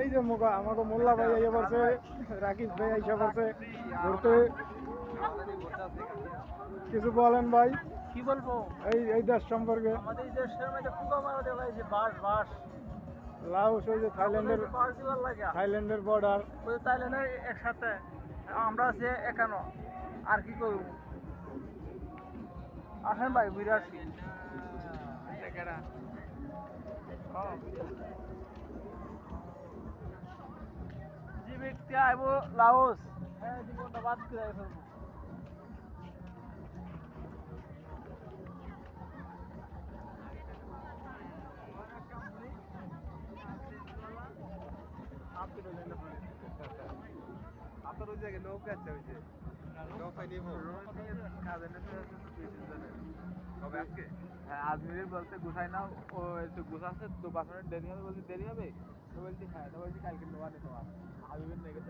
এই যে আমাকে মোল্লা ভাই আইয়া পড়ছে, রাকিব ভাই আইসা পড়ছে ঘুরতে। কিছু বলেন ভাই, কি বলবো এই দেশ সম্পর্কে। আমাদের এই দেশের মধ্যে ফুকা মারা দেওয়া হয়েছে বাস বাস লাওস ওই যে বাস দিবার লাগে থাইল্যান্ডের বর্ডার। ওই তাইল্যান্ডের একসাথে আমরা আছে একানো আর কি করব আসেন ভাই ঘুরে আসি যে ব্যক্তি আইব লাওস হ্যাঁ জীবনটা বাদ করে ফেলবো আপনার ওই জায়গায় নৌকা আছে, ওই যে নৌকায় নিবো কবে আজকে? হ্যাঁ আজমিরের বলতে গুছাই না, ও একটু গুছাচ্ছে তো 5 মিনিট দেরি হবে, বলছি দেরি হবে তো বলছি হ্যাঁ তো বলছি কালকে নেওয়া তোমার হাবিবের নেগে